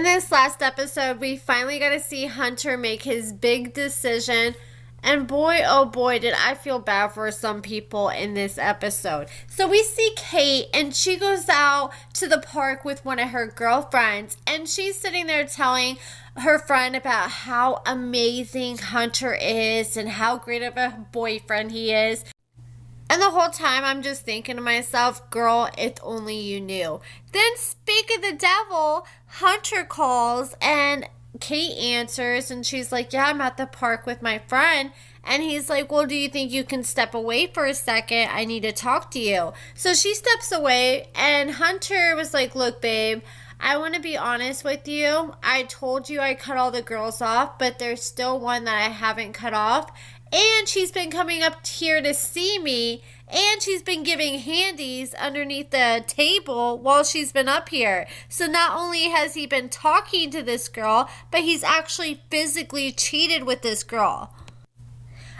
In this last episode, we finally got to see Hunter make his big decision. And boy, oh boy, did I feel bad for some people in this episode. So we see Kate, and she goes out to the park with one of her girlfriends. And she's sitting there telling her friend about how amazing Hunter is and how great of a boyfriend he is. And the whole time I'm just thinking to myself, girl, if only you knew. Then speak of the devil, Hunter calls and Kate answers and she's like, yeah, I'm at the park with my friend. And he's like, well, do you think you can step away for a second? I need to talk to you. So she steps away and Hunter was like, look, babe, I want to be honest with you. I told you I cut all the girls off, but there's still one that I haven't cut off. And she's been coming up here to see me, and she's been giving handies underneath the table while she's been up here. So not only has he been talking to this girl, but he's actually physically cheated with this girl.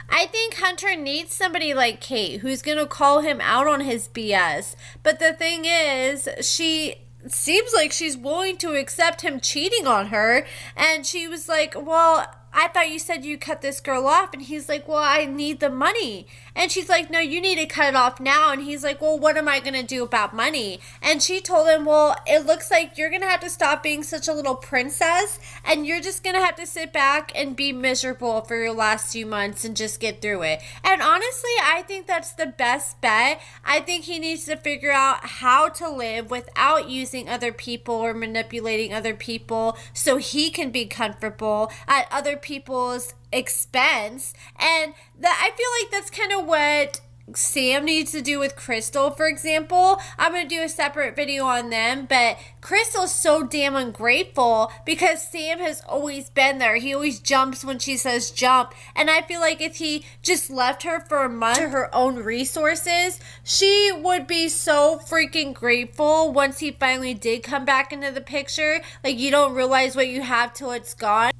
I think Hunter needs somebody like Kate who's going to call him out on his BS. But the thing is, she seems like she's willing to accept him cheating on her. And she was like, well, I thought you said you cut this girl off. And he's like, well, I need the money. And she's like, no, you need to cut it off now. And he's like, well, what am I going to do about money? And she told him, well, it looks like you're going to have to stop being such a little princess. And you're just going to have to sit back and be miserable for your last few months and just get through it. And honestly, I think that's the best bet. I think he needs to figure out how to live without using other people or manipulating other people so he can be comfortable at other people's expense. And I feel like that's kind of what Sam needs to do with Crystal, for example. I'm going to do a separate video on them, but Crystal's so damn ungrateful because Sam has always been there. He always jumps when she says jump, and I feel like if he just left her for a month to her own resources, she would be so freaking grateful once he finally did come back into the picture. Like, you don't realize what you have till it's gone.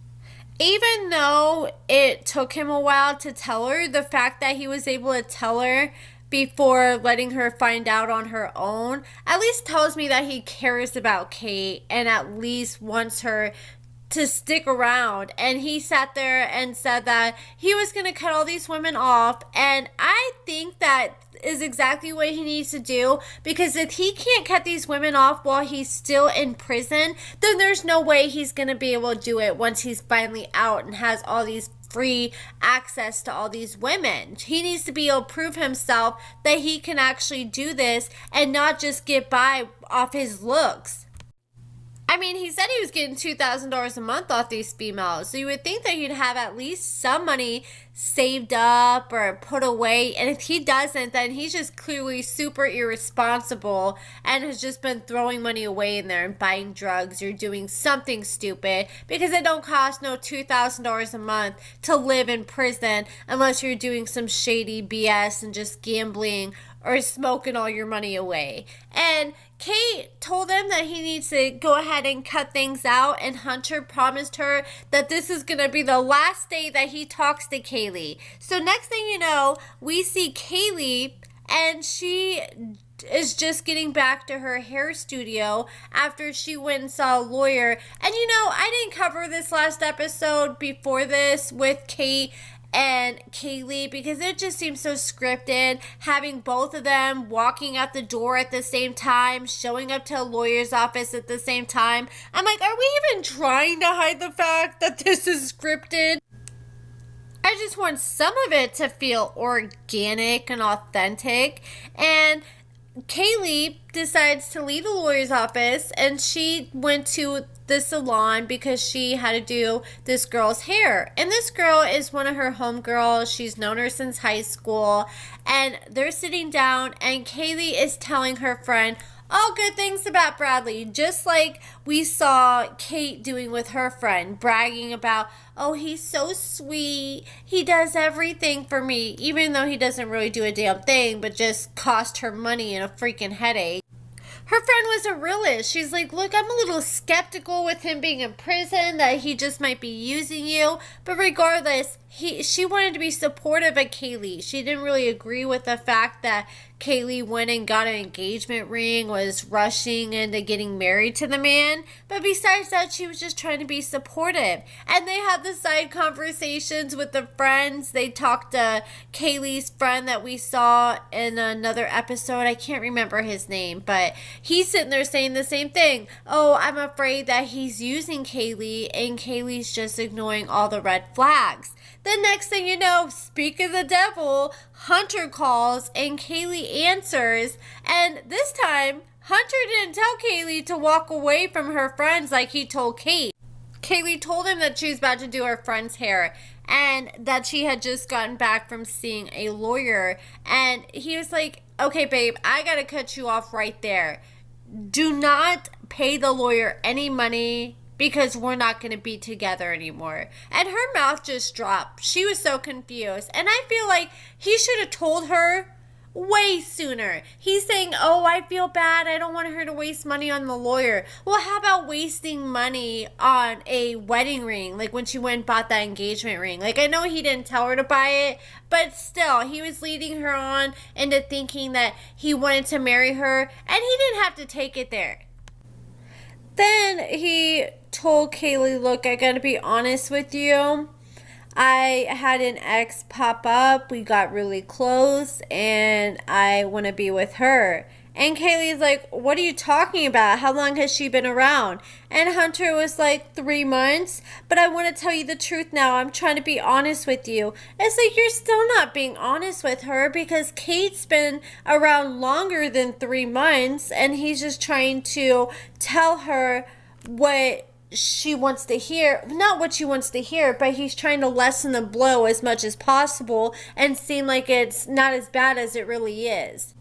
Even though it took him a while to tell her, the fact that he was able to tell her before letting her find out on her own at least tells me that he cares about Kate and at least wants her to stick around. And he sat there and said that he was going to cut all these women off, and I think that is exactly what he needs to do, because if he can't cut these women off while he's still in prison, then there's no way he's going to be able to do it once he's finally out and has all these free access to all these women. He needs to be able to prove himself that he can actually do this and not just get by off his looks. I mean, he said he was getting $2,000 a month off these females. So you would think that he'd have at least some money saved up or put away. And if he doesn't, then he's just clearly super irresponsible and has just been throwing money away in there and buying drugs or doing something stupid, because it don't cost no $2,000 a month to live in prison unless you're doing some shady BS and just gambling or smoking all your money away. And Kate told him that he needs to go ahead and cut things out, and Hunter promised her that this is going to be the last day that he talks to Kaylee. So next thing you know, we see Kaylee, and she is just getting back to her hair studio after she went and saw a lawyer. And you know, I didn't cover this last episode before this with Kate and Kaylee because it just seems so scripted, having both of them walking out the door at the same time, showing up to a lawyer's office at the same time. I'm like, are we even trying to hide the fact that this is scripted? I just want some of it to feel organic and authentic. And Kaylee decides to leave the lawyer's office, and she went to the salon because she had to do this girl's hair. And this girl is one of her homegirls. She's known her since high school. And they're sitting down, and Kaylee is telling her friend all good things about Bradley, just like we saw Kate doing with her friend, bragging about, oh, he's so sweet, he does everything for me, even though he doesn't really do a damn thing, but just cost her money and a freaking headache. Her friend was a realist. She's like, look, I'm a little skeptical with him being in prison, that he just might be using you, but regardless, she wanted to be supportive of Kaylee. She didn't really agree with the fact that Kaylee went and got an engagement ring, was rushing into getting married to the man. But besides that, she was just trying to be supportive. And they had the side conversations with the friends. They talked to Kaylee's friend that we saw in another episode. I can't remember his name, but he's sitting there saying the same thing. Oh, I'm afraid that he's using Kaylee, and Kaylee's just ignoring all the red flags. The next thing you know, speak of the devil, Hunter calls and Kaylee answers. And this time, Hunter didn't tell Kaylee to walk away from her friends like he told Kate. Kaylee told him that she was about to do her friend's hair and that she had just gotten back from seeing a lawyer. And he was like, okay, babe, I gotta cut you off right there. Do not pay the lawyer any money, because we're not going to be together anymore. And her mouth just dropped. She was so confused. And I feel like he should have told her way sooner. He's saying, oh, I feel bad. I don't want her to waste money on the lawyer. Well, how about wasting money on a wedding ring? Like when she went and bought that engagement ring. Like I know he didn't tell her to buy it, but still, he was leading her on into thinking that he wanted to marry her. And he didn't have to take it there. Then he told Kaylee, look, I gotta be honest with you. I had an ex pop up. We got really close and I want to be with her. And Kaylee's like, what are you talking about? How long has she been around? And Hunter was like, 3 months. But I want to tell you the truth now. I'm trying to be honest with you. It's like, you're still not being honest with her because Kate's been around longer than 3 months. And he's just trying to tell her what she wants to hear. Not what she wants to hear, but he's trying to lessen the blow as much as possible and seem like it's not as bad as it really is.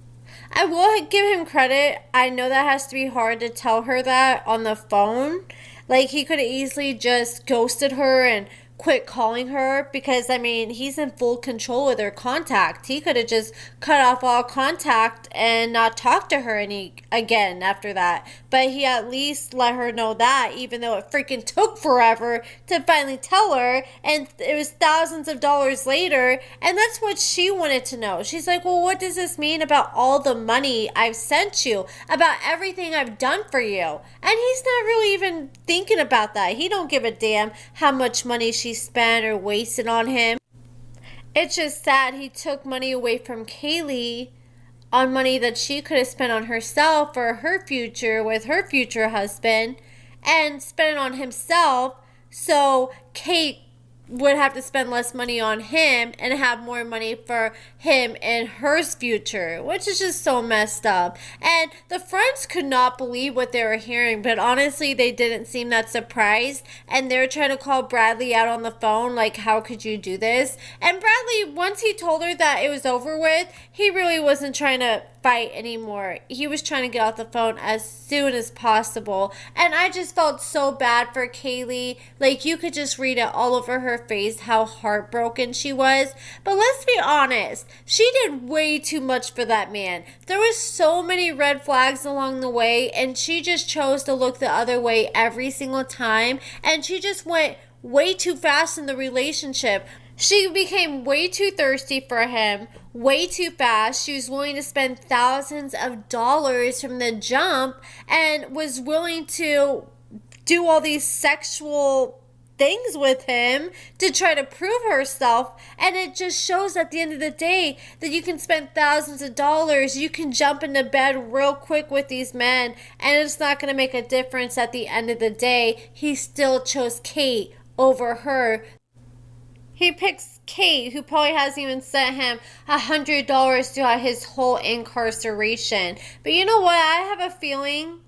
I will give him credit. I know that has to be hard to tell her that on the phone. Like, he could have easily just ghosted her and quit calling her because, I mean, he's in full control with her contact. He could have just cut off all contact and not talk to her again after that. But he at least let her know that, even though it freaking took forever to finally tell her. And it was thousands of dollars later. And that's what she wanted to know. She's like, well, what does this mean about all the money I've sent you? About everything I've done for you? And he's not really even thinking about that. He don't give a damn how much money she spent or wasted on him. It's just sad he took money away from Kaylee on money that she could have spent on herself or her future with her future husband and spent it on himself so Kate would have to spend less money on him and have more money for him and her future, which is just so messed up. And the friends could not believe what they were hearing, but honestly, they didn't seem that surprised. And they were trying to call Bradley out on the phone, like, how could you do this? And Bradley, once he told her that it was over with, he really wasn't trying to fight anymore. He was trying to get off the phone as soon as possible. And I just felt so bad for Kaylee. Like, you could just read it all over her face how heartbroken she was. But let's be honest, she did way too much for that man. There was so many red flags along the way, and she just chose to look the other way every single time. And she just went way too fast in the relationship. She became way too thirsty for him, way too fast. She was willing to spend thousands of dollars from the jump and was willing to do all these sexual things with him to try to prove herself. And it just shows at the end of the day that you can spend thousands of dollars, you can jump into bed real quick with these men, and it's not going to make a difference at the end of the day. He still chose Kate over her. He picks Kate, who probably hasn't even sent him $100 throughout his whole incarceration. But you know what? I have a feeling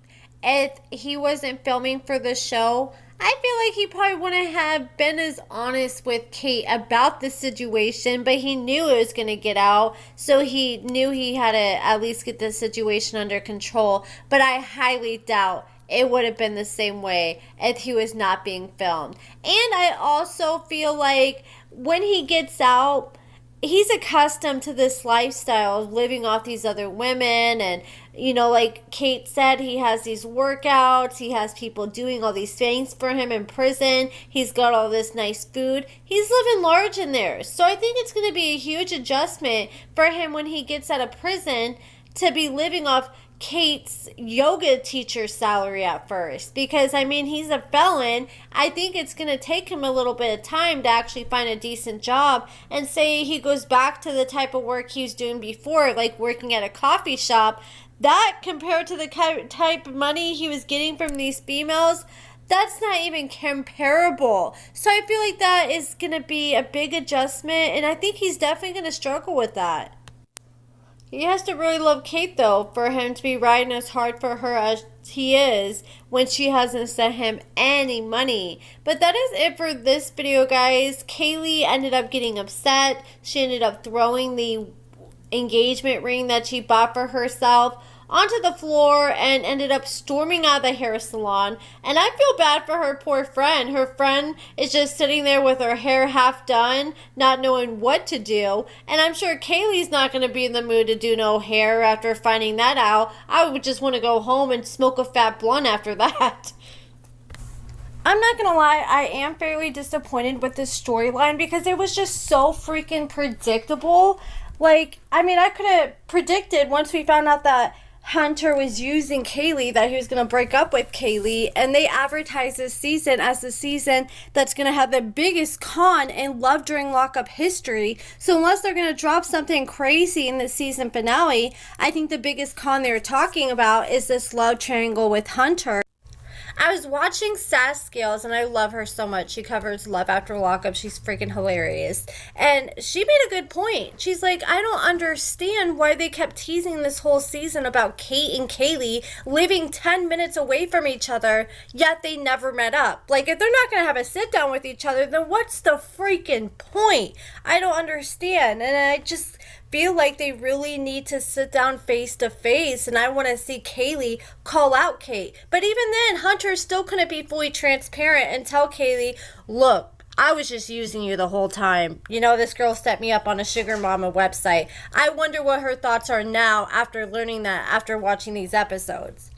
if he wasn't filming for the show, I feel like he probably wouldn't have been as honest with Kate about the situation, but he knew it was going to get out, so he knew he had to at least get the situation under control. But I highly doubt it would have been the same way if he was not being filmed. And I also feel like when he gets out, he's accustomed to this lifestyle of living off these other women. And like Kate said, he has these workouts, he has people doing all these things for him in prison, he's got all this nice food, he's living large in there. So I think it's going to be a huge adjustment for him when he gets out of prison to be living off Kate's yoga teacher salary at first, because he's a felon. I think it's going to take him a little bit of time to actually find a decent job, and say he goes back to the type of work he was doing before, like working at a coffee shop. That, compared to the type of money he was getting from these females, that's not even comparable. So I feel like that is going to be a big adjustment, and I think he's definitely going to struggle with that. He has to really love Kate, though, for him to be riding as hard for her as he is when she hasn't sent him any money. But that is it for this video, guys. Kaylee ended up getting upset. She ended up throwing the engagement ring that she bought for herself onto the floor and ended up storming out of the hair salon. And I feel bad for her poor friend. Her friend is just sitting there with her hair half done, not knowing what to do. And I'm sure Kaylee's not going to be in the mood to do no hair after finding that out. I would just want to go home and smoke a fat blunt after that. I'm not gonna lie, I am fairly disappointed with this storyline because it was just so freaking predictable. I could have predicted once we found out that Hunter was using Kaylee, that he was going to break up with Kaylee, and they advertised this season as the season that's going to have the biggest con in Love During Lockup history. So unless they're going to drop something crazy in the season finale, I think the biggest con they're talking about is this love triangle with Hunter. I was watching Sass Scales, and I love her so much. She covers Love After Lockup. She's freaking hilarious. And she made a good point. She's like, I don't understand why they kept teasing this whole season about Kate and Kaylee living 10 minutes away from each other, yet they never met up. If they're not going to have a sit down with each other, then what's the freaking point? I don't understand. And I just feel like they really need to sit down face to face, and I want to see Kaylee call out Kate. But even then, Hunter's still going to be fully transparent and tell Kaylee, look, I was just using you the whole time. This girl set me up on a sugar mama website. I wonder what her thoughts are now after learning that, after watching these episodes.